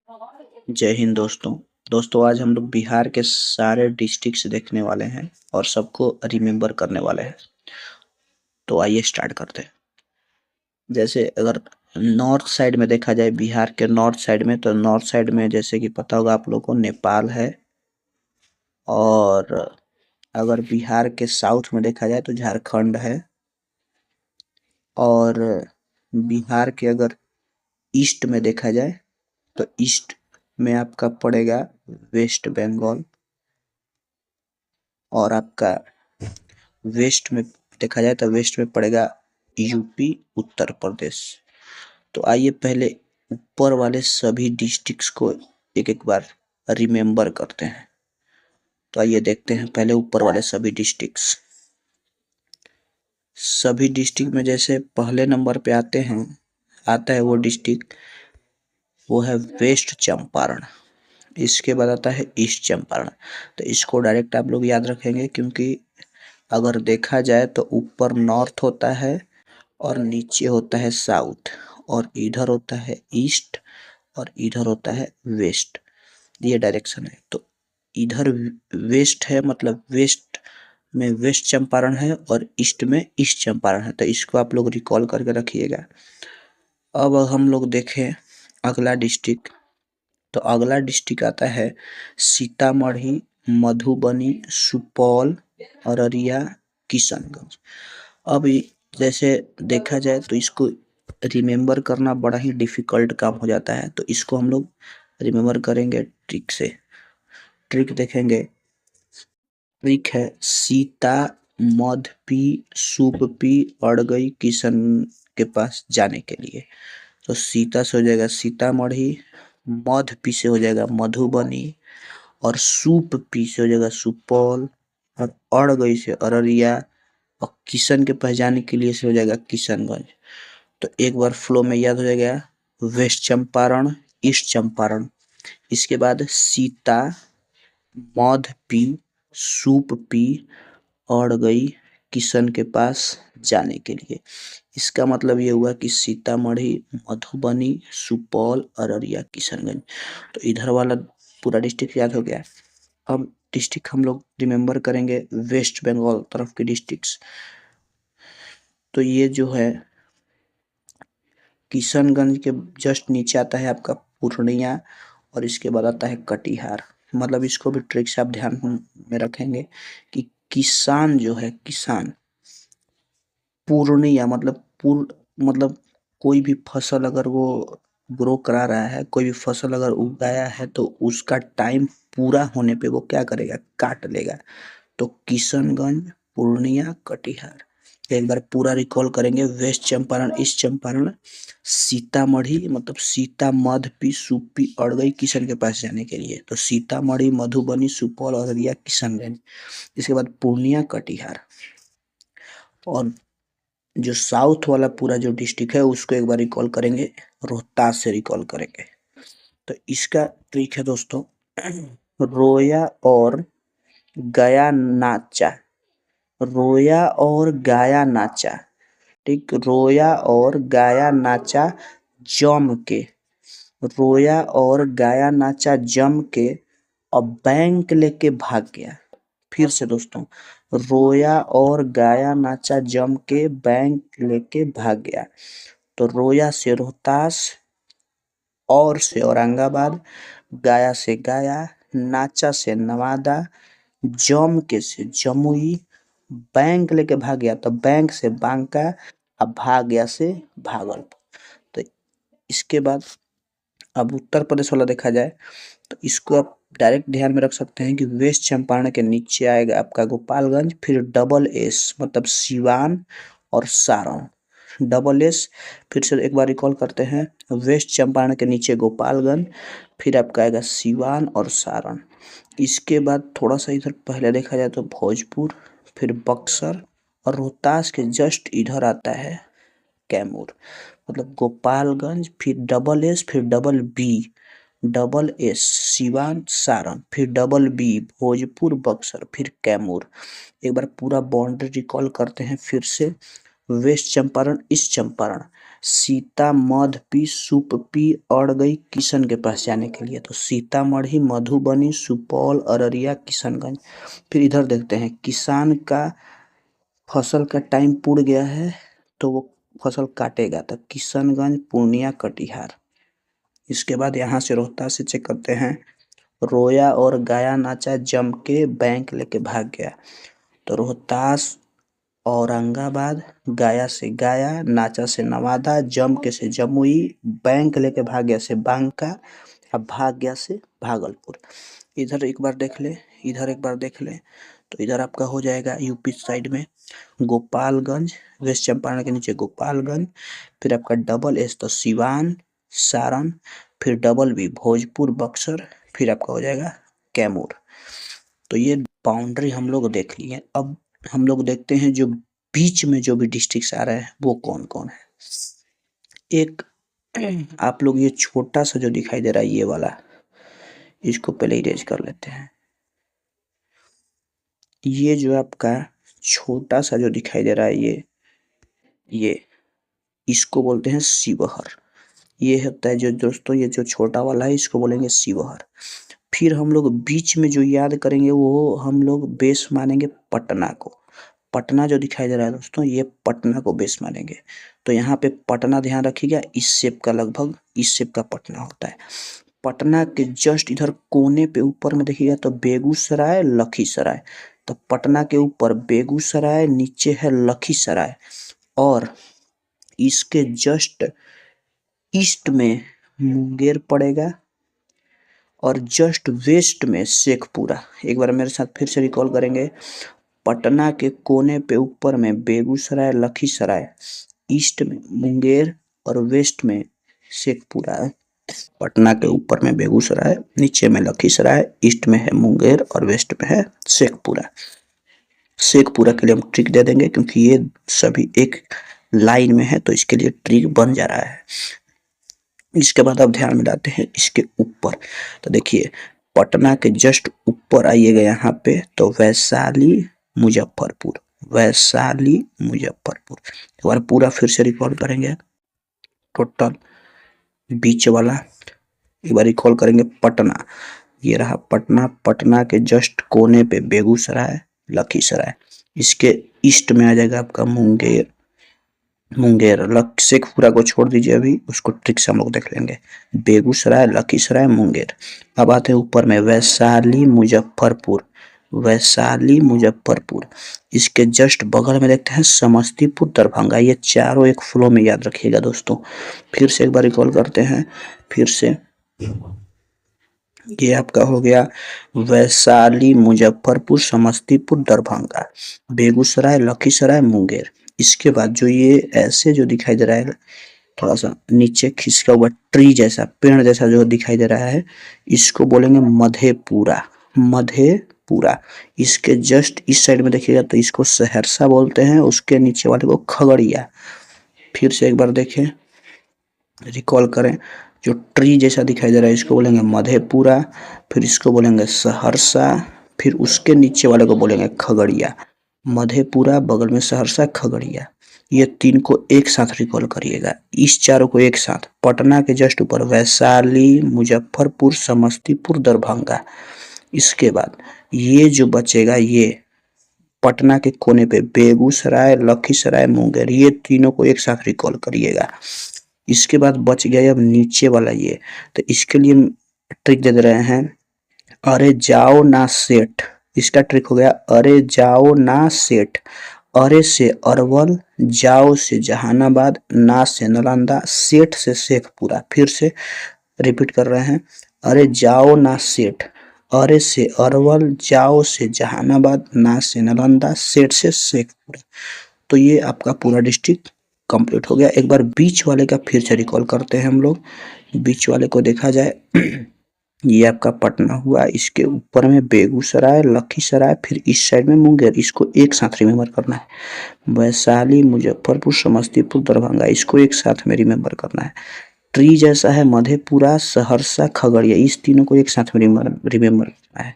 जय हिंद दोस्तों। आज हम लोग बिहार के सारे डिस्ट्रिक्ट्स देखने वाले हैं और सबको रिमेम्बर करने वाले हैं। तो आइए स्टार्ट करते हैं। जैसे अगर नॉर्थ साइड में देखा जाए, बिहार के नॉर्थ साइड में, तो नॉर्थ साइड में जैसे कि पता होगा आप लोगों को, नेपाल है। और अगर बिहार के साउथ में देखा जाए तो झारखंड है। और बिहार के अगर ईस्ट में देखा जाए तो ईस्ट में आपका पड़ेगा वेस्ट बंगाल। और आपका वेस्ट में देखा जाए तो वेस्ट में पड़ेगा यूपी, उत्तर प्रदेश। तो आइए पहले ऊपर वाले सभी डिस्ट्रिक्ट्स को एक एक बार रिमेम्बर करते हैं। तो आइए देखते हैं पहले ऊपर वाले सभी डिस्ट्रिक्ट्स। सभी डिस्ट्रिक्ट में जैसे पहले नंबर पे आता है वो डिस्ट्रिक्ट, वो है वेस्ट चंपारण। इसके बाद आता है ईस्ट चंपारण। तो इसको डायरेक्ट आप लोग याद रखेंगे, क्योंकि अगर देखा जाए तो ऊपर नॉर्थ होता है और नीचे होता है साउथ, और इधर होता है ईस्ट और इधर होता है वेस्ट। ये डायरेक्शन है। तो इधर वेस्ट है, मतलब वेस्ट में वेस्ट चंपारण है और ईस्ट में ईस्ट चंपारण है। तो इसको आप लोग रिकॉल करके रखिएगा। अब हम लोग देखें अगला डिस्ट्रिक्ट। तो अगला डिस्ट्रिक्ट आता है सीतामढ़ी, मधुबनी, सुपौल, अररिया, किशनगंज। अब जैसे देखा जाए तो इसको रिमेम्बर करना बड़ा ही डिफिकल्ट काम हो जाता है। तो इसको हम लोग रिमेम्बर करेंगे ट्रिक से। ट्रिक देखेंगे। ट्रिक है सीता, मधुपी, सुपपी, अड़गई, किशन के पास जाने के लिए। तो सीता से हो जाएगा सीतामढ़ी, मधुपी से हो जाएगा मधुबनी, और सुपपी से हो जाएगा सुपौल, और अड़गई से अररिया, और किशन के पास जाने के लिए से हो जाएगा किशनगंज। तो एक बार फ्लो में याद हो जाएगा, वेस्ट चंपारण, ईस्ट चंपारण, इसके बाद सीता, मधुपी, सुपपी, अड़गई, किशन के पास जाने के लिए। इसका मतलब ये हुआ कि सीतामढ़ी, मधुबनी, सुपौल, अररिया, किशनगंज। तो इधर वाला पूरा डिस्ट्रिक्ट याद हो गया। अब डिस्ट्रिक्ट हम लोग रिमेम्बर करेंगे वेस्ट बंगाल तरफ के डिस्ट्रिक्ट्स। तो ये जो है किशनगंज के जस्ट नीचे आता है आपका पूर्णिया, और इसके बाद आता है कटिहार। मतलब इसको भी ट्रिक से आप ध्यान में रखेंगे कि किसान जो है, किसान पूर्णिया मतलब कोई भी फसल अगर वो ग्रो करा रहा है, कोई भी फसल अगर उगाया है, तो उसका टाइम पूरा होने पे वो क्या करेगा, काट लेगा। तो किशनगंज, पूर्णिया, कटिहार। एक बार पूरा रिकॉल करेंगे। वेस्ट चंपारण, ईस्ट चंपारण, सीतामढ़ी मतलब सीता, मधुपी, सुपी, अड़गई, किशन के पास जाने के लिए। तो सीतामढ़ी, मधुबनी, सुपौल, अररिया, किशनगंज। इसके बाद पूर्णिया, कटिहार। और जो साउथ वाला पूरा जो डिस्ट्रिक्ट है उसको एक बार रिकॉल करेंगे, रोहतास से रिकॉल करेंगे। तो इसका ट्रिक है दोस्तों, रोया और गया नाचा। रोया और गाया नाचा। ठीक, रोया और गाया नाचा जम के। रोया और गाया नाचा जम के, और बैंक लेके भाग गया। फिर से दोस्तों, रोया और गाया नाचा जम के, बैंक लेके भाग गया। तो रोया से रोहतास, और से औरंगाबाद, गाया से गया, नाचा से नवादा, जम के से जमुई, बैंक लेके भाग गया तो बैंक से बांका, अब भाग गया से भागलपुर। तो इसके बाद अब उत्तर प्रदेश वाला देखा जाए तो इसको आप डायरेक्ट ध्यान में रख सकते हैं कि वेस्ट चंपारण के नीचे आएगा आपका गोपालगंज, फिर डबल एस मतलब सिवान और सारण। डबल एस, फिर से एक बार रिकॉल करते हैं। वेस्ट चंपारण के नीचे गोपालगंज, फिर आपका आएगा सिवान और सारण। इसके बाद थोड़ा सा इधर पहले देखा जाए तो भोजपुर, फिर बक्सर, और रोहतास के जस्ट इधर आता है कैमूर। मतलब गोपालगंज, फिर डबल एस, फिर double B, double S Siwan Saran, फिर डबल बी भोजपुर बक्सर, फिर कैमूर। एक बार पूरा बाउंड्री रिकॉल करते हैं फिर से। वेस्ट चंपारण, ईस्ट चंपारण, सीतामढ़ी सुप्पी अड़ गई किशन के पास जाने के लिए। तो सीतामढ़ी, मधुबनी, सुपौल, अररिया, किशनगंज। फिर इधर देखते हैं, किसान का फसल का टाइम पुड़ गया है तो वो फसल काटेगा, तो किशनगंज, पूर्णिया, कटिहार। इसके बाद यहाँ से रोहतास से चेक करते हैं, रोया और गाया नाचा जम के बैंक लेके भाग गया। तो रोहतास, औरंगाबाद, गाया से गाया, नाचा से नवादा, जम के से जमुई, बैंक लेके भाग गया से बांका, अब भाग गया से भागलपुर। इधर एक बार देख ले, इधर एक बार देख ले। तो इधर आपका हो जाएगा यूपी साइड में गोपालगंज, वेस्ट चंपारण के नीचे गोपालगंज, फिर आपका डबल एस तो सिवान, सारण, फिर डबल बी भोजपुर, बक्सर, फिर आपका हो जाएगा कैमूर। तो ये बाउंड्री हम लोग देख लिए। अब हम लोग देखते हैं जो बीच में जो भी डिस्ट्रिक्ट आ रहे हैं वो कौन कौन है। एक आप लोग ये छोटा सा जो दिखाई दे रहा है ये वाला, इसको पहले इरेज कर लेते हैं। ये जो आपका छोटा सा जो दिखाई दे रहा है ये इसको बोलते हैं शिवहर। ये होता है जो दोस्तों, ये जो छोटा वाला है इसको बोलेंगे शिवहर। फिर हम लोग बीच में जो याद करेंगे वो हम लोग बेस मानेंगे पटना को। पटना जो दिखाई दे रहा है दोस्तों, ये पटना को बेस मानेंगे। तो यहाँ पे पटना ध्यान रखिएगा, इस शेप का, लगभग इस शेप का पटना होता है। पटना के जस्ट इधर कोने पे ऊपर में देखिएगा तो बेगूसराय, लखीसराय। तो पटना के ऊपर बेगूसराय, नीचे है लखीसराय, और इसके जस्ट ईस्ट में मुंगेर पड़ेगा, और जस्ट वेस्ट में शेखपुरा। एक बार मेरे साथ फिर से रिकॉल करेंगे, पटना के कोने पे ऊपर में बेगूसराय, लखीसराय, ईस्ट में मुंगेर और वेस्ट में शेखपुरा है। पटना के ऊपर में बेगूसराय, नीचे में लखीसराय, ईस्ट में है मुंगेर और वेस्ट में है शेखपुरा। शेखपुरा के लिए हम ट्रिक दे देंगे क्योंकि ये सभी एक लाइन में है, तो इसके लिए ट्रिक बन जा रहा है। इसके बाद अब ध्यान में लाते हैं इसके ऊपर। तो देखिए पटना के जस्ट ऊपर आइएगा यहाँ पे, तो वैशाली, मुजफ्फरपुर, वैशाली, मुजफ्फरपुर। एक बार पूरा फिर से रिकॉर्ड करेंगे टोटल बीच वाला। एक बार रिकॉल करेंगे, पटना, ये रहा पटना। पटना के जस्ट कोने पे बेगूसराय, लखीसराय, इसके ईस्ट में आ जाएगा आपका मुंगेर, मुंगेर, शेखपुरा को छोड़ दीजिए, अभी उसको ट्रिक से हम लोग देख लेंगे। बेगूसराय, लखीसराय, मुंगेर। अब आते हैं ऊपर में वैशाली, मुजफ्फरपुर, वैशाली, मुजफ्फरपुर। इसके जस्ट बगल में देखते हैं समस्तीपुर, दरभंगा। ये चारों एक फ्लो में याद रखिएगा दोस्तों। फिर से एक बार रिकॉल करते हैं, फिर से ये आपका हो गया वैशाली, मुजफ्फरपुर, समस्तीपुर, दरभंगा, बेगूसराय, लखीसराय, मुंगेर। इसके बाद जो ये ऐसे जो दिखाई दे रहा है थोड़ा सा नीचे खिसका हुआ ट्री जैसा, पेड़ जैसा जो दिखाई दे रहा है, इसको बोलेंगे मधेपुरा, मधेपुरा। इसके जस्ट इस साइड में देखिएगा तो इसको सहरसा बोलते हैं, उसके नीचे वाले को खगड़िया। फिर से एक बार देखें, रिकॉल करें, जो ट्री जैसा दिखाई दे रहा है इसको बोलेंगे मधेपुरा, फिर इसको बोलेंगे सहरसा, फिर उसके नीचे वाले को बोलेंगे खगड़िया। मधेपुरा, बगल में सहरसा, खगड़िया। ये तीन को एक साथ रिकॉल करिएगा, इस चारों को एक साथ। पटना के जस्ट ऊपर वैशाली, मुजफ्फरपुर, समस्तीपुर, दरभंगा। इसके बाद ये जो बचेगा ये पटना के कोने पे बेगूसराय, लखीसराय, मुंगेर, ये तीनों को एक साथ रिकॉल करिएगा। इसके बाद बच गया अब नीचे वाला ये, तो इसके लिए ट्रिक दे रहे हैं, अरे जाओ ना सेठ। इसका ट्रिक हो गया, अरे जाओ ना सेठ। अरे से अरवल, जाओ से जहानाबाद, ना से नालंदा, सेठ से शेखपुरा। फिर से रिपीट कर रहे हैं, अरे जाओ ना सेठ, अरे से अरवल, जाओ से जहानाबाद, ना से नालंदा, सेठ से शेखपुरा। तो ये आपका पूरा डिस्ट्रिक्ट कंप्लीट हो गया। एक बार बीच वाले का फिर से रिकॉल करते हैं हम लोग। बीच वाले को देखा जाए ये आपका पटना हुआ, इसके ऊपर में बेगूसराय, लखीसराय, फिर इस साइड में मुंगेर। इसको एक साथ रिमेम्बर करना है। वैशाली, मुजफ्फरपुर, समस्तीपुर, दरभंगा, इसको एक साथ में रिमेम्बर करना है। ट्री जैसा है मधेपुरा, सहरसा, खगड़िया, इस तीनों को एक साथ में रिमेम्बर करना है।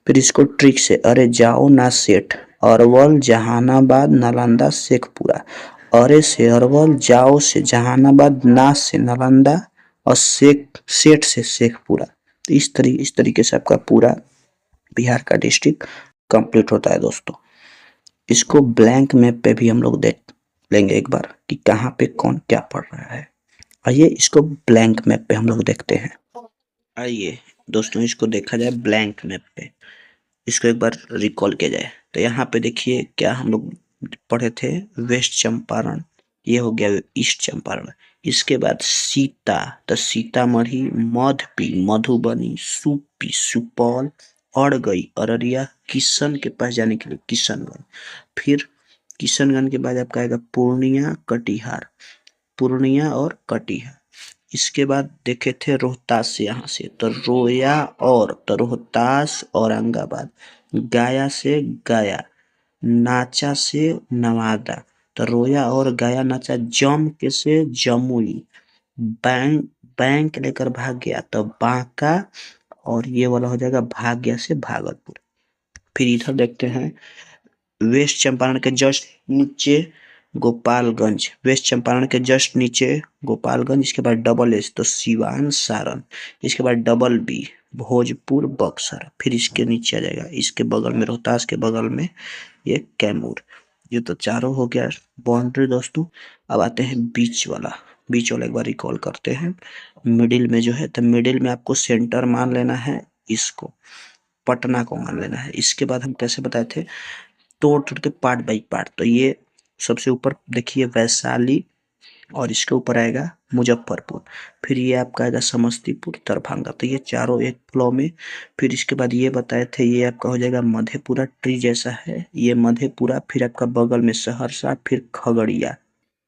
फिर इसको ट्रिक से, अरे जाओ ना सेठ, अरवल, जहानाबाद, नालंदा, शेखपुरा। अरे से अरवल, जाओ से जहानाबाद, नास से नालंदा और सेठ से शेखपुरा। तो इस तरीके से आपका पूरा बिहार का डिस्ट्रिक्ट कंप्लीट होता है दोस्तों। इसको ब्लैंक मैप पे भी हम लोग देख लेंगे एक बार कि कहाँ पे कौन क्या पढ़ रहा है। आइए इसको ब्लैंक मैप पे हम लोग देखते हैं। आइए दोस्तों इसको देखा जाए ब्लैंक मैप पे, इसको एक बार रिकॉल किया जाए। तो यहाँ पे देखिए क्या हम लोग पढ़े थे, वेस्ट चंपारण, ये हो गया ईस्ट चंपारण। इसके बाद सीता, तो सीतामढ़ी, मधुपी मधुबनी, सुपी सुपौल, अड़ गई अररिया, किशन के पास जाने के लिए किशनगंज। फिर किशनगंज के बाद आपका आएगा पूर्णिया कटिहार, पूर्णिया और कटिहार। इसके बाद देखे थे रोहतास से, यहाँ से तो रोया और तो रोहतास औरंगाबाद, गया से गया, नाचा से नवादा, तो रोया और गया नाचा, जम के से जमुई, बैंक बैंक लेकर भाग गया तो बांका, और ये वाला हो जाएगा भाग गया से भागलपुर। फिर इधर देखते हैं वेस्ट चंपारण के जस्ट नीचे गोपालगंज, वेस्ट चंपारण के जस्ट नीचे गोपालगंज। इसके बाद डबल एस तो सिवान सारण। इसके बाद डबल बी भोजपुर बक्सर। फिर इसके नीचे आ जाएगा, इसके बगल में रोहतास के बगल में ये कैमूर। ये तो चारों हो गया बाउंड्री दोस्तों। अब आते हैं बीच वाला, बीच वाला एक बार रिकॉल करते हैं। मिडिल में जो है, तो मिडिल में आपको सेंटर मान लेना है, इसको पटना को मान लेना है। इसके बाद हम कैसे बताए थे, तोड़ तोड़ के पार्ट बाई पार्ट। तो ये सबसे ऊपर देखिए वैशाली, और इसके ऊपर आएगा मुजफ्फरपुर। फिर ये आपका आएगा समस्तीपुर दरभंगा। तो ये चारों एक फ्लो में। फिर इसके बाद ये बताए थे ये आपका हो जाएगा मधेपुरा, ट्री जैसा है ये मधेपुरा। फिर आपका बगल में सहरसा, फिर खगड़िया।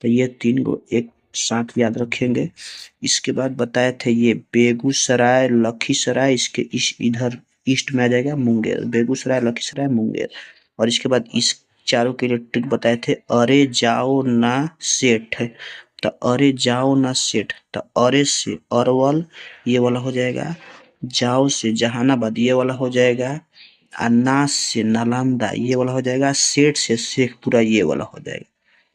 तो ये तीन गो एक साथ याद रखेंगे। इसके बाद बताए थे ये बेगूसराय लखीसराय, इसके इस इधर ईस्ट में आ जाएगा मुंगेर, बेगूसराय लखीसराय मुंगेर। और इसके बाद इस चारों के लिए ट्रिक बताए थे, अरे जाओ ना सेठ, तो अरे जाओ ना सेठ, तो अरे से अरवल ये वाला हो जाएगा, जाओ से जहानाबाद ये वाला हो जाएगा, अनास से नालंदा ये वाला हो जाएगा, सेठ से शेखपुरा ये वाला हो जाएगा।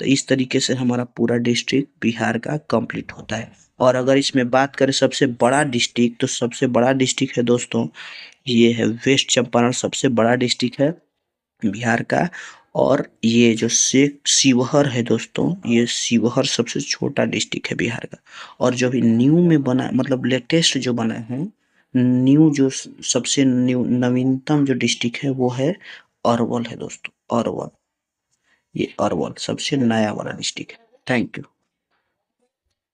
तो इस तरीके से हमारा पूरा डिस्ट्रिक्ट बिहार का कंप्लीट होता है। और अगर इसमें बात करें सबसे बड़ा डिस्ट्रिक्ट, तो सबसे बड़ा डिस्ट्रिक्ट है दोस्तों ये है वेस्ट चंपारण, सबसे बड़ा डिस्ट्रिक्ट है बिहार का। और ये जो शेख शिवहर है दोस्तों, ये शिवहर सबसे छोटा डिस्ट्रिक्ट है बिहार का। और जो भी न्यू में बना, मतलब लेटेस्ट जो बना है, न्यू जो सबसे न्यू नवीनतम जो डिस्ट्रिक्ट है वो है अरवल है दोस्तों, अरवल। ये अरवल सबसे नया वाला डिस्ट्रिक्ट है। Thank you.